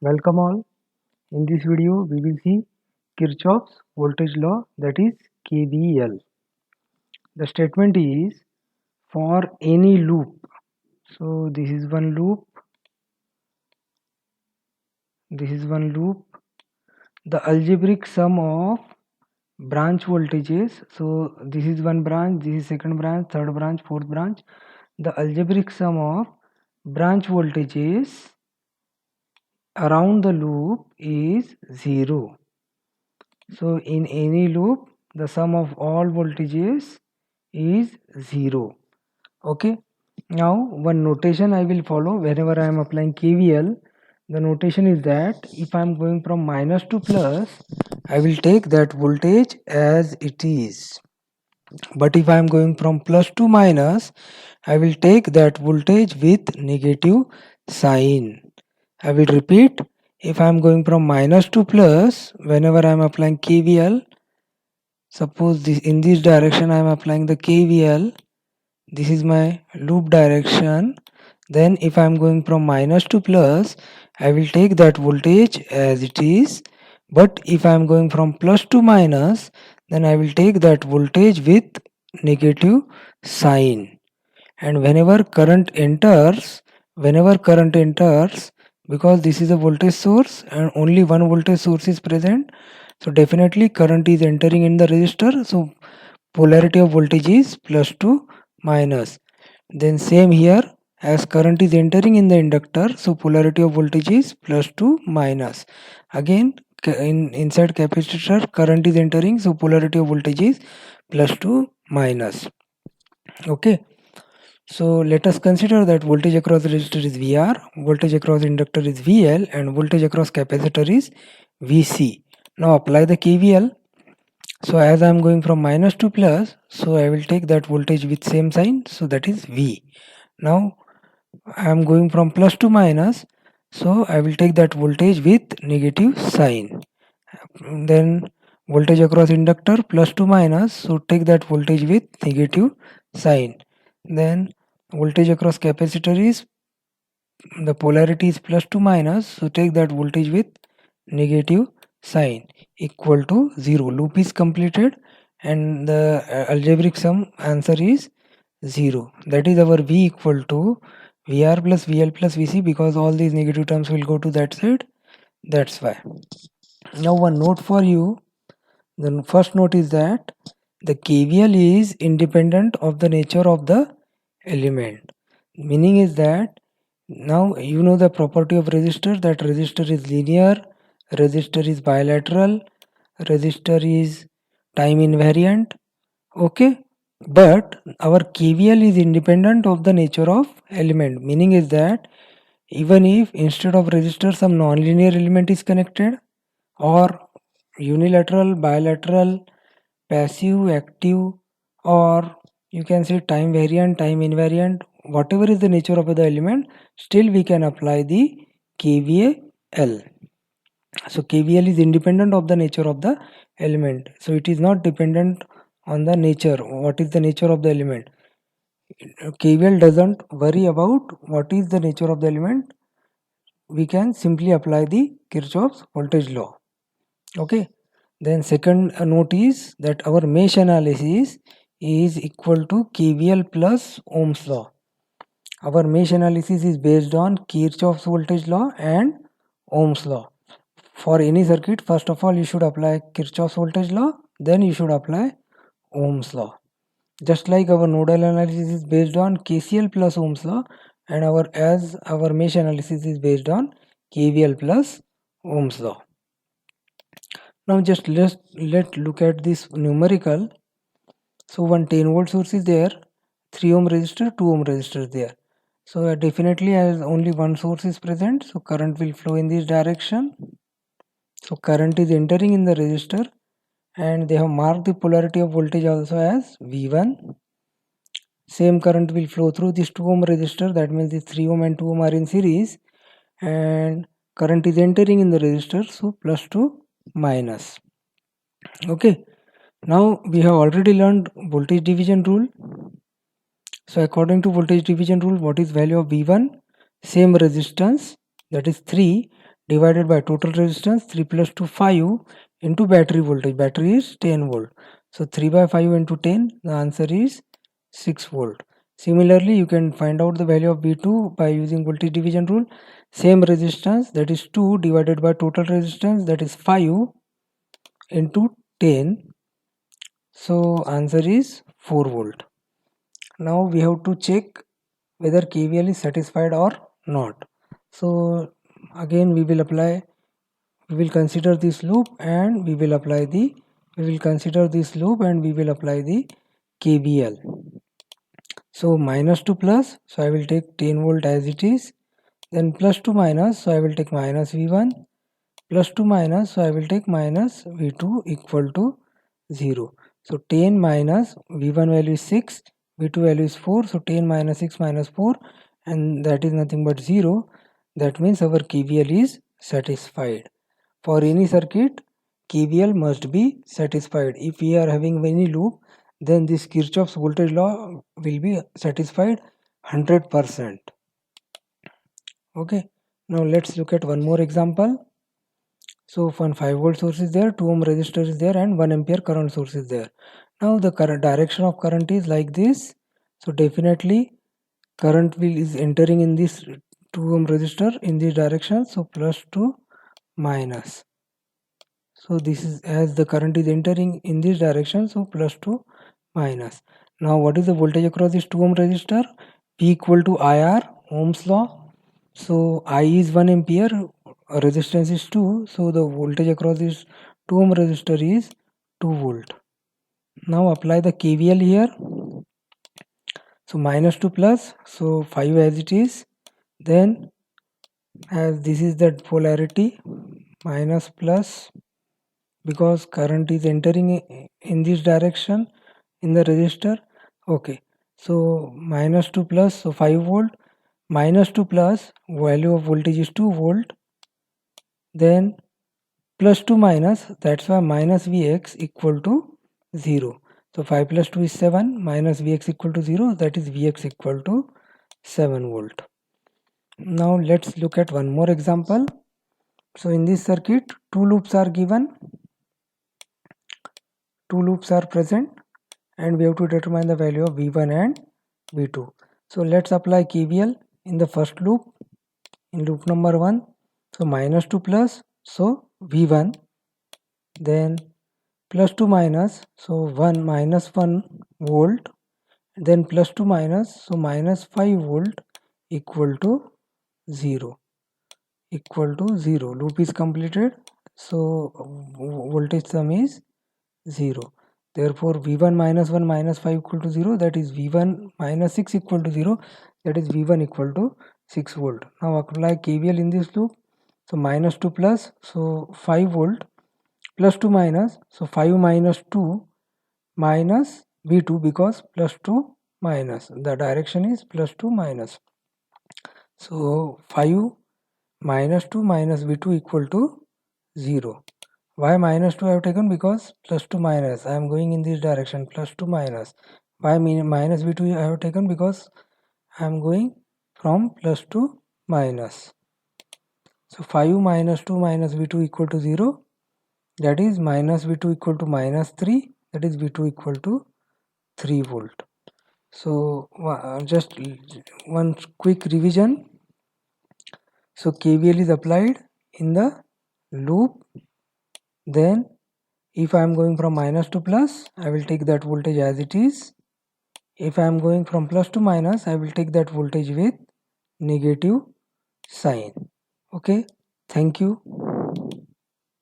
Welcome all. In this video, we will see Kirchhoff's voltage law, that is KVL. The statement is for any loop. So this is one loop. This is one loop. The algebraic sum of branch voltages. So this is one branch, this is second branch, third branch, fourth branch. The algebraic sum of branch voltages around the loop is 0. So in any loop, the sum of all voltages is 0. Okay. Now one notation I will follow whenever I am applying KVL. The notation is that if I am going from minus to plus, I will take that voltage as it is. But if I am going from plus to minus, I will take that voltage with negative sign. I will repeat, if I am going from minus to plus, whenever I am applying KVL, suppose in this direction I am applying the KVL, this is my loop direction. Then if I am going from minus to plus, I will take that voltage as it is. But if I am going from plus to minus, then I will take that voltage with negative sign. And whenever current enters, because this is a voltage source and only one voltage source is present, so definitely current is entering in the resistor. So polarity of voltage is plus to minus. Then same here, as current is entering in the inductor, so polarity of voltage is plus to minus. Again inside capacitor current is entering, so polarity of voltage is plus to minus. Okay. So let us consider that voltage across resistor is VR, voltage across inductor is VL, and voltage across capacitor is VC. Now apply the KVL. So as I am going from minus to plus, so I will take that voltage with same sign, so that is V. Now I am going from plus to minus, so I will take that voltage with negative sign. Then voltage across inductor plus to minus, so take that voltage with negative sign. Then voltage across capacitor is, the polarity is plus to minus, so take that voltage with negative sign, equal to 0. Loop is completed and the algebraic sum answer is 0. That is our V equal to VR plus VL plus VC, because all these negative terms will go to that side. That's why. Now one note for you. The first note is that the KVL is independent of the nature of the element. Meaning is that now you know the property of resistor, that resistor is linear, resistor is bilateral, resistor is time invariant. Okay. But our KVL is independent of the nature of element. Meaning is that even if instead of resistor some nonlinear element is connected, or unilateral, bilateral, passive, active, or you can say time variant, time invariant, whatever is the nature of the element, still we can apply the KVL. So KVL is independent of the nature of the element. So it is not dependent on the nature. What is the nature of the element? KVL doesn't worry about what is the nature of the element. We can simply apply the Kirchhoff's voltage law. Okay. Then second note is that our mesh analysis is equal to KVL plus Ohm's law. Our mesh analysis is based on Kirchhoff's voltage law and Ohm's law. For any circuit, first of all you should apply Kirchhoff's voltage law, then you should apply Ohm's law. Just like our nodal analysis is based on KCL plus Ohm's law, and our mesh analysis is based on KVL plus Ohm's law. Now just let's look at this numerical. So one 10 volt source is there, 3 ohm resistor, 2 ohm resistor is there. So definitely as only one source is present, so current will flow in this direction. So current is entering in the resistor, and they have marked the polarity of voltage also as V1. Same current will flow through this 2 ohm resistor, that means this 3 ohm and 2 ohm are in series, and current is entering in the resistor, so plus to minus. Okay. Now we have already learned voltage division rule. So according to voltage division rule, what is value of V1? Same resistance, that is 3, divided by total resistance 3 plus 2 5 into battery voltage. Battery is 10 volt. So 3 by 5 into 10, the answer is 6 volt. Similarly, you can find out the value of V2 by using voltage division rule. Same resistance, that is 2 divided by total resistance, that is 5 into 10. So answer is 4 volt. Now we have to check whether KVL is satisfied or not. So again we will consider this loop and we will apply the KVL. So minus to plus, so I will take 10 volt as it is. Then plus to minus, so I will take minus V1. Plus to minus, so I will take minus V2 equal to 0. So 10 minus V1 value is 6, V2 value is 4. So 10 minus 6 minus 4, and that is nothing but 0. That means our KVL is satisfied. For any circuit, KVL must be satisfied. If we are having any loop, then this Kirchhoff's voltage law will be satisfied 100%. Okay, now let's look at one more example. So one 5 volt source is there, 2 ohm resistor is there, and 1 ampere current source is there. Now the current direction of current is like this. So definitely current is entering in this 2 ohm resistor in this direction. So plus to minus. So this is as the current is entering in this direction. So plus to minus. Now what is the voltage across this 2 ohm resistor? P equal to IR, Ohm's law. So I is 1 ampere, resistance is 2. So the voltage across this 2 ohm resistor is 2 volt. Now apply the KVL here. So minus to plus, so 5 as it is. Then as this is the polarity, minus plus, because current is entering in this direction in the resistor. Okay, so minus to plus, so 5 volt. Minus to plus, value of voltage is 2 volt. Then plus to minus, that's why minus Vx equal to 0. So 5 plus 2 is 7, minus Vx equal to 0, that is Vx equal to 7 volt. Now let's look at one more example. So in this circuit, two loops are given, two loops are present, and we have to determine the value of V1 and V2. So let's apply KVL in the first loop, in loop number 1. So minus to plus, so V1, then plus to minus, so 1 minus 1 volt, then plus to minus, so minus 5 volt equal to 0. Loop is completed, so voltage sum is 0. Therefore V1 minus 1 minus 5 equal to 0, that is V1 minus 6 equal to 0, that is V1 equal to 6 volt. Now apply KVL in this loop. So minus to plus, so 5 volt, plus to minus, so 5 minus 2 minus V2, because plus to minus, the direction is plus to minus. So 5 minus 2 minus V2 equal to 0. Why minus 2 I have taken? Because plus to minus, I am going in this direction, plus to minus. Why minus V2 I have taken? Because I am going from plus to minus. So 5 minus 2 minus V2 equal to 0, that is minus V2 equal to minus 3, that is V2 equal to 3 volt. So just one quick revision. So KVL is applied in the loop. Then if I am going from minus to plus, I will take that voltage as it is. If I am going from plus to minus, I will take that voltage with negative sign. Okay, thank you.